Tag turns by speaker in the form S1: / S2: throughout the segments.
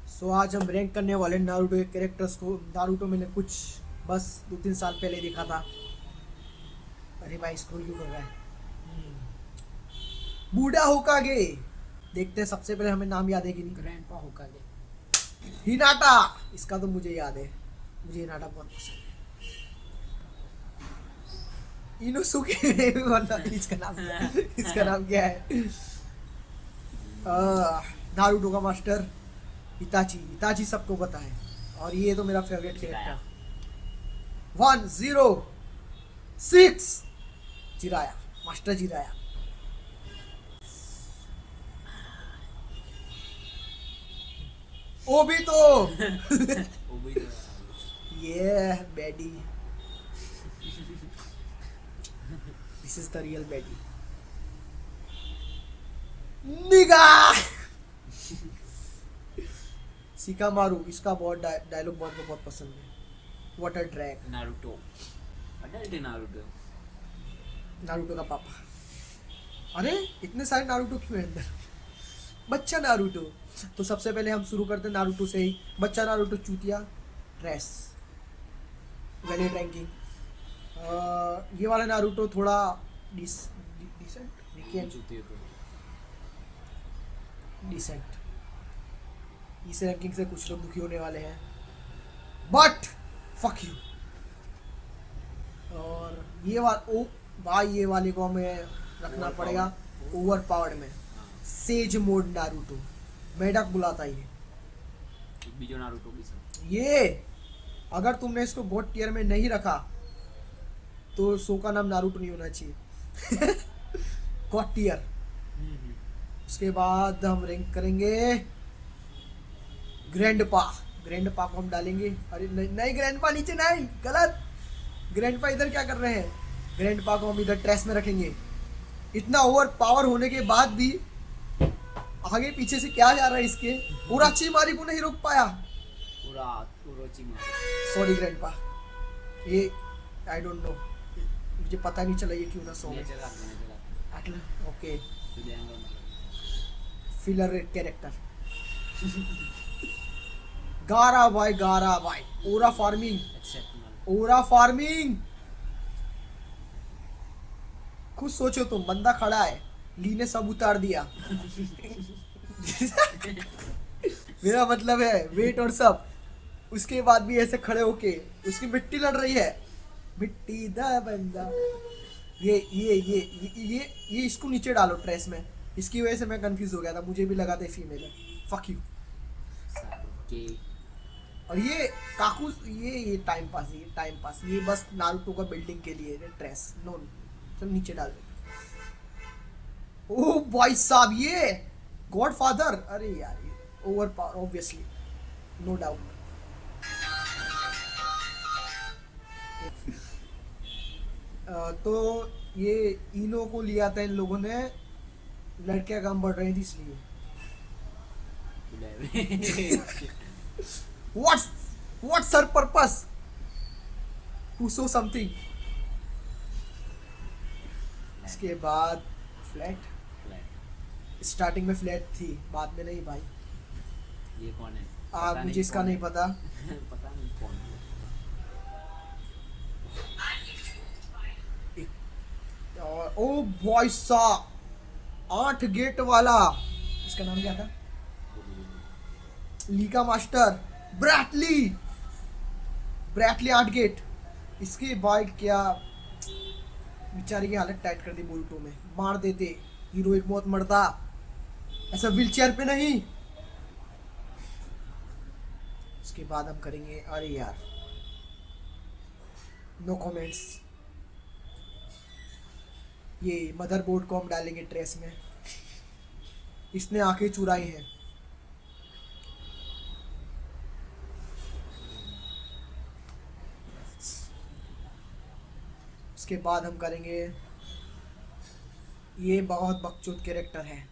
S1: सो आज हम रैंक करने वाले नारुतो के कैरेक्टर्स को। नारुतो मैंने कुछ बस 2-3 साल पहले देखा था। अरे भाई स्क्रॉल क्यों कर रहा है? बूढ़ा होकागे। देखते हैं, सबसे पहले हमें नाम याद है कि नहीं?
S2: ग्रैंडपा होकागे।
S1: हिनाटा। इसका तो मुझे याद है, मुझे हिनाटा बहुत पसंद है। इनोसुके वरना इसका नाम क्या है? नारुतो का मास्टर इताची। इताची सबको पता है, और ये तो मेरा favourite character 106 Jiraiya, master Jiraiya. ओ भी तो ये baddie, this is the real baddie निगा। सिकामारू, इसका बहुत डायलॉग बहुत पसंद है। Water drag.
S2: Naruto, adult Naruto.
S1: Naruto का पापा। अरे इतने सारे नारुतो क्यों है अंदर? बच्चा नारुतो। तो सबसे पहले हम शुरू करते हैं नारुतो से ही। बच्चा नारुतो चूतिया ड्रेस वैलिड रैंकिंग। ये वाला नारुतो थोड़ा डिसेंट डिसेंट। इस रैंकिंग से कुछ लोग दुखी होने वाले हैं, बट फक यू। और ये वाला, ओ भाई ये वाले को हमें रखना पड़ेगा ओवर पावर्ड में। सेज मोड नारुतो, मेडक बुलाता ये।
S2: बीजो नारुतो भी सब।
S1: ये अगर तुमने इसको गॉड टियर में नहीं रखा तो शो का नाम नारुतो नहीं होना चाहिए। God tier. उसके बाद हम रैंक करेंगे ग्रैंडपा। ग्रैंडपा को हम डालेंगे, अरे नहीं ग्रैंडपा नीचे नहीं, गलत। ग्रैंडपा इधर क्या कर रहे हैं? ग्रैंडपा को हम इधर ट्रेस में रखेंगे। इतना ओवर पावर होने के बाद भी आगे पीछे से क्या जा रहा है इसके? उराचिमारी को नहीं रोक पाया।
S2: पूरा उरोचिमारू।
S1: सॉरी ग्रैंडपा, ये आई डोंट नो, मुझे पता नहीं चला ये क्यों था सो में। Okay, filler character. गारा भाई ओरा फार्मिंग। Aura farming. खुद सोचो तुम, बंदा खड़ा है, ली ने सब उतार दिया। मेरा मतलब है वेट और सब, उसके बाद भी ऐसे खड़े होके उसकी मिट्टी लड़ रही है। मिट्टी दा बंदा। ये इसको नीचे डालो ट्रेस में। इसकी वजह से मैं कंफ्यूज हो गया था, मुझे भी लगा था फीमेल है। Fuck you. और ये काकू, ये टाइम पास, ये बस नारुतो का बिल्डिंग के लिए ट्रेस। नो चल नीचे डाल दे। ओ भाई साहब, ये गॉड फादर। अरे यार ये over power obviously, no doubt. तो ये इनो को लिया था इन लोगों ने, लड़कियां कम बढ़ रही थी इसलिए। What's her purpose? To show something. इसके बाद फ्लैट। स्टार्टिंग में फ्लैट थी, बाद में नहीं भाई।
S2: ये कौन है?
S1: मुझे इसका नहीं पता।
S2: पता नहीं कौन है।
S1: और ओ बॉय सा 8 गेट वाला, इसका नाम क्या था? Leica master ब्रैटली। 8 गेट। इसके बाद क्या बेचारे की हालत टाइट कर दी बोरुतो में। मार देते, हीरोइक मौत मरता, ऐसा व्हीलचेयर पे नहीं। इसके बाद हम करेंगे, अरे यार नो कमेंट्स। ये मदरबोर्ड को हम डालेंगे ट्रेस में। इसने आंखें चुराई हैं। उसके बाद हम करेंगे, ये बहुत बकचोद कैरेक्टर है,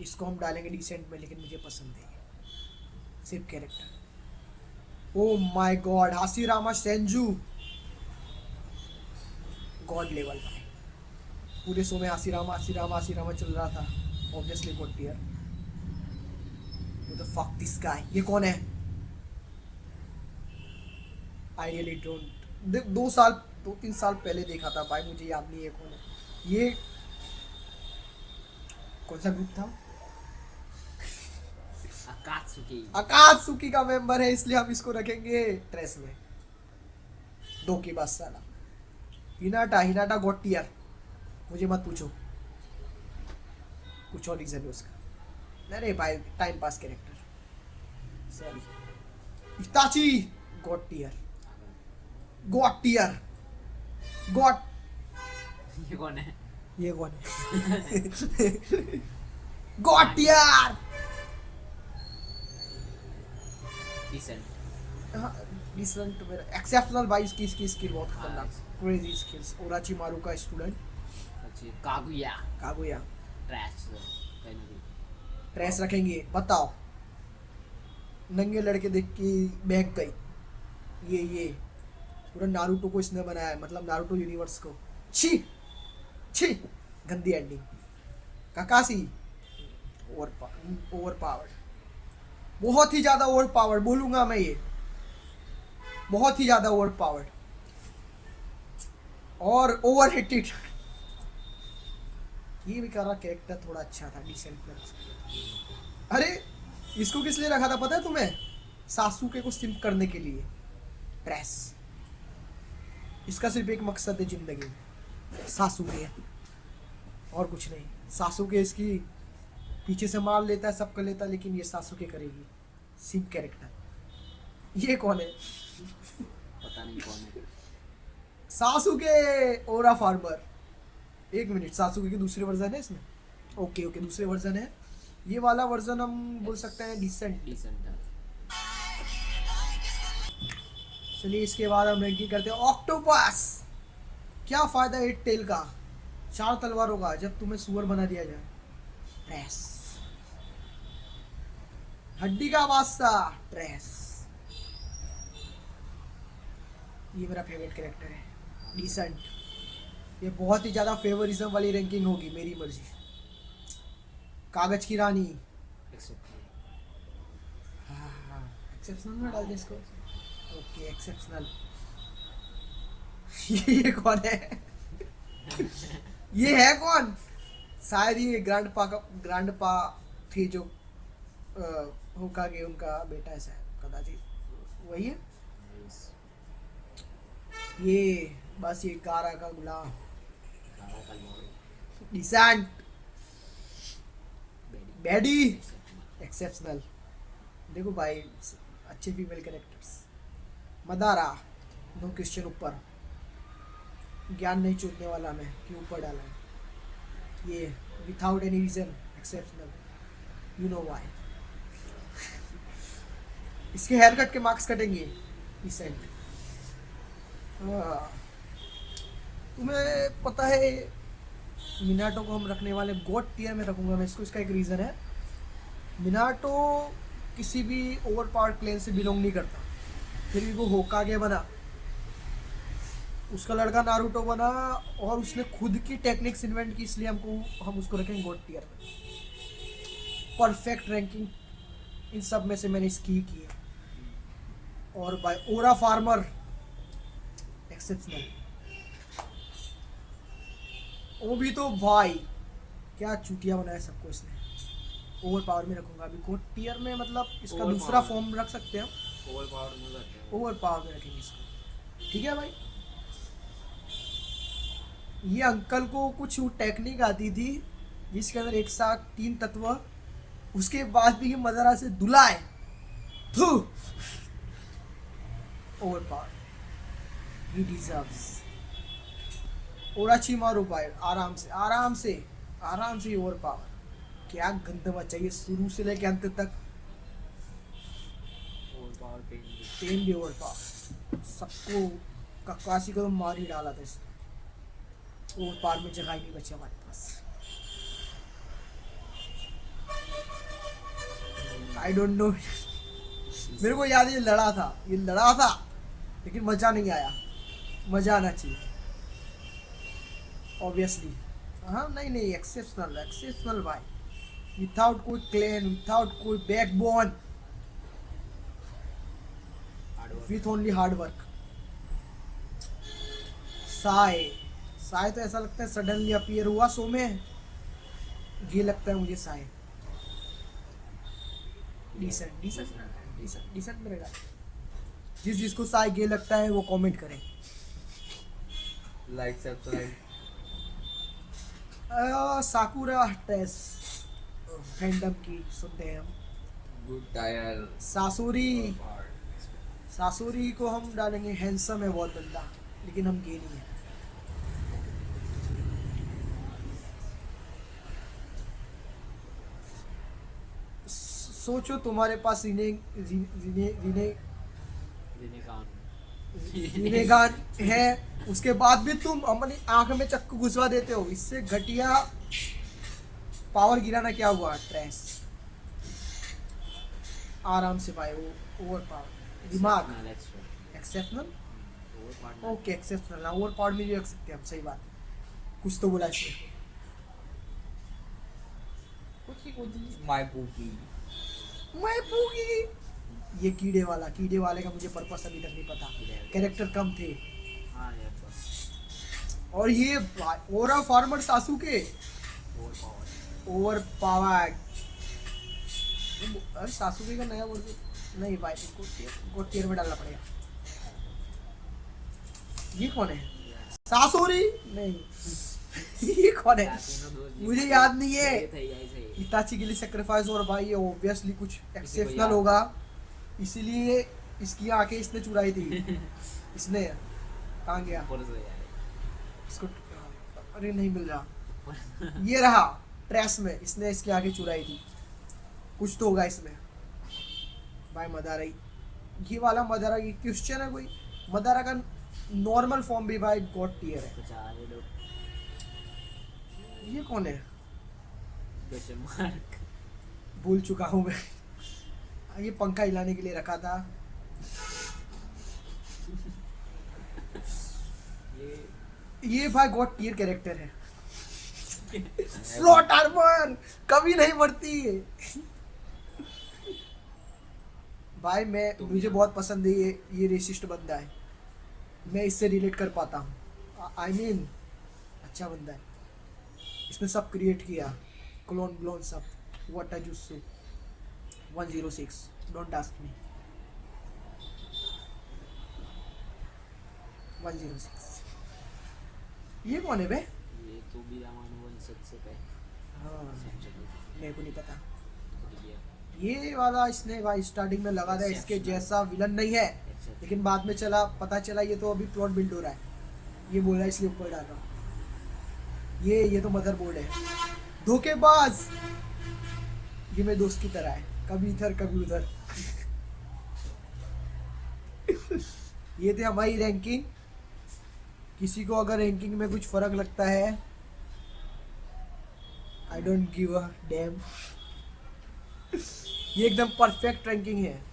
S1: इसको हम डालेंगे डिसेंट में, लेकिन मुझे पसंद है सिर्फ character. Oh my god, Hashirama Senju god level भाई। पूरे शो में हाशिरामा चल रहा था, obviously god tier. The fuck this guy, ये कौन है? आई रियली डोंट, 2-3 साल पहले देखा था भाई, मुझे याद नहीं है कौन है ये। कौन सा ग्रुप था?
S2: अकात्सुकी।
S1: अकात्सुकी का मेंबर है, इसलिए हम इसको रखेंगे ट्रेस में। दो की बात साला। हिनाटा गॉट टियर, मुझे मत पूछो, कुछ और रीजन है उसका। अरे भाई time pass character, sorry. Itachi god tier, god
S2: ये कौन है?
S1: ये कौन है? God tier. डिसेंट मेरा एक्सेप्शनल भाई, इसकी स्किल बहुत खतरनाक, क्रेजी स्किल्स। ओराचिमारू का स्टूडेंट
S2: अच्छी कागुया।
S1: कागुया।
S2: ट्रैश कहीं ना कहीं।
S1: ट्रेस रखेंगे, बताओ। नंगे लड़के देख के बहक गई। ये पूरा नारुतो को इसने बनाया है, मतलब नारुतो यूनिवर्स को। छी छी, गंदी एंडिंग। काकाशी ओवर पावर्ड, बहुत ही ज्यादा ओवर पावर्ड बोलूंगा मैं, ये बहुत ही ज्यादा ओवर पावर्ड और ओवर हिटेड। ये भी करा कैरेक्टर थोड़ा अच्छा था, डिसेंट प्लस। अरे इसको किस लिए रखा था पता है तुम्हें? सासुके को सिम्प करने के लिए। प्रेस, इसका सिर्फ एक मकसद है जिंदगी में, सासुके, और कुछ नहीं। सासुके इसकी पीछे से मार लेता है, सब कर लेता है, लेकिन ये सासुके करेगी। Simp character. ये कौन है?
S2: पता नहीं कौन है।
S1: सासुके ओरा फार्मर। एक मिनट, सासुके की दूसरे वर्जन है इसमें? ओके दूसरे वर्जन है। ये वाला वर्जन हम बोल सकते हैं डिसेंट। चलिए इसके बाद हम रैंकिंग करते हैं। ऑक्टोपस, क्या फायदा 8 टेल का, 4 तलवारों का, जब तुम्हें सुअर बना दिया जाए। ट्रेस, हड्डी का वास्ता। ट्रेस, ये मेरा फेवरेट कैरेक्टर है, डिसेंट। ये बहुत ही ज्यादा फेवरिज्म वाली रैंकिंग होगी, मेरी मर्जी। कागज की रानी, एक्सेप्शनल में डाल दे इसको। Okay exceptional. ये कौन है? ये है कौन? शायद ये ग्रैंड पा थे जो होकागे उनका बेटा है शायद, कदाचित वही है। ये बस ये गारा का गुलाम, डिसेंट, बैडी, एक्सेप्शनल। देखो भाई अच्छे female characters. Madara, no question, ऊपर। ज्ञान नहीं चूतने वाला मैं, क्यों ऊपर डाला है? ये without any reason, exceptional, you know why. इसके हेयर कट के मार्क्स कटेंगे, डिसेंट। तुम्हें पता है मिनाटो को हम रखने वाले गॉड टियर में रखूंगा मैं इसको। इसका एक रीज़न है, मिनाटो किसी भी ओवर पावर क्लेन से बिलोंग नहीं करता, फिर भी वो होकागे बना, उसका लड़का नारुतो बना, और उसने खुद की टेक्निक्स इन्वेंट की, इसलिए हम उसको रखेंगे गॉड टियर में। परफेक्ट रैंकिंग इन सब में से मैंने इसकी की है। और भाई ओरा फार्मर, एक्सेप्शनल। वो भी तो भाई क्या चूतिया बनाया सबको इसने। ओवर पावर में रखूंगा अभी कोड टियर में, मतलब इसका दूसरा फॉर्म रख सकते हैं हम। ओवर पावर में रखेंगे इसको, ठीक है भाई। ये अंकल को कुछ टेक्निक आती थी जिसके अंदर एक साथ 3 तत्व, उसके बाद भी ये मदरा से दुलाए। Over power, he deserves। Orochimaru भाई आराम से ओवर पावर। क्या गंद चाहिए शुरू से लेके अंत तक। पेन भी ओवर पावर, सबको ककाशी को तो मार ही डाला था इसने। ओवर पावर में जगह ही नहीं बची हमारे पास। आई डोंट नो, मेरे को याद है ये लड़ा था लेकिन मजा नहीं आया। मजा आना चाहिए ऑब्वियसली। हाँ नहीं एक्सेप्शनल भाई, विदाउट कोई क्लैन, विदाउट कोई backbone, with only hard work. Sai, Sai तो ऐसा लगता है सडनली अपीयर हुआ शो में, ये लगता है मुझे Sai. Decent decent decent decent मिलेगा। जिसको साय गे लगता है वो कमेंट करें।
S3: Like subscribe.
S1: साकुरा टेस फैंडम की सुनते हैं हम।
S3: Good tyre.
S1: सासुरी, सासुरी को हम डालेंगे, हैंडसम है बहुत बंदा, लेकिन हम गे नहीं है। सोचो तुम्हारे पास रिनेगान है, उसके बाद भी तुम अपनी आंख में चक्कू घुसवा देते हो। इससे घटिया पावर गिराना क्या हुआ? ट्रेस आराम से भाई, वो ओवर पावर दिमाग exceptional. Okay exceptional, over power में भी रख सकते हैं हम, सही बात। कुछ तो बोला इसने।
S3: माय बूकी।
S1: मैं पूगी, ये कीड़े वाले का मुझे पर्पस अभी तक नहीं पता, कैरेक्टर कम थे।
S2: हाँ यार बस
S1: और ये ओरा फार्मर सासुके ओवर पावर। अरे सासुके का नया वर्जन नहीं भाई, इनको टियर में डालना पड़ेगा। ये कौन है? सासुरी नहीं ये कौन है? मुझे याद नहीं है। इताची के लिए सेक्रीफाइस, और भाई ये ऑब्वियसली कुछ एक्सेप्शनल होगा, इसीलिए इसकी आंखें इसने चुराई थी। इसने कहाँ गया इसको? अरे नहीं मिल रहा, ये रहा ट्रेस में, इसने इसकी आंखें चुराई थी। कुछ तो होगा इसमें भाई। मदारा, ये वाला मदारा की क्वेश्चन है कोई? मदारा का नॉर्मल फॉर्म भी भाई गॉड टियर है। ये कौन है? भूल चुका हूँ मैं। ये पंखा हिलाने के लिए रखा था। ये भाई गॉड टियर कैरेक्टर है। स्लॉट आर्मर कभी नहीं मरती भाई। मुझे बहुत पसंद है ये रेसिस्ट बंदा है, मैं इससे रिलेट कर पाता हूँ। I mean, अच्छा बंदा है। इसने सब क्रिएट किया, क्लोन ब्लोन सब। What are you so 106, don't ask me. 106 ये कौन है बे?
S2: ये तो भी रामानुजन से पे।
S1: हाँ मेरे को नहीं पता। ये वाला इसने भाई स्टार्टिंग में लगा था, इसके जैसा विलन नहीं है, लेकिन बाद में पता चला ये तो अभी प्लॉट बिल्ड हो रहा है। ये बोल रहा है इसलिए ऊपर डाल रहा हूँ। ये तो मदरबोर्ड है। धोखेबाज, ये मेरे दोस्त की तरह है, कभी इधर कभी उधर। ये थे हमारी रैंकिंग। किसी को अगर रैंकिंग में कुछ फर्क लगता है, I don't give a dam. ये एकदम परफेक्ट रैंकिंग है।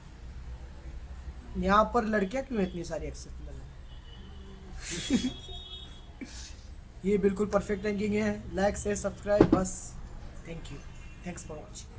S1: यहाँ पर लड़कियां क्यों इतनी सारी एक्सेप्शनल है? ये बिल्कुल परफेक्ट रैंकिंग है। लाइक से सब्सक्राइब बस। Thank you, thanks for watching.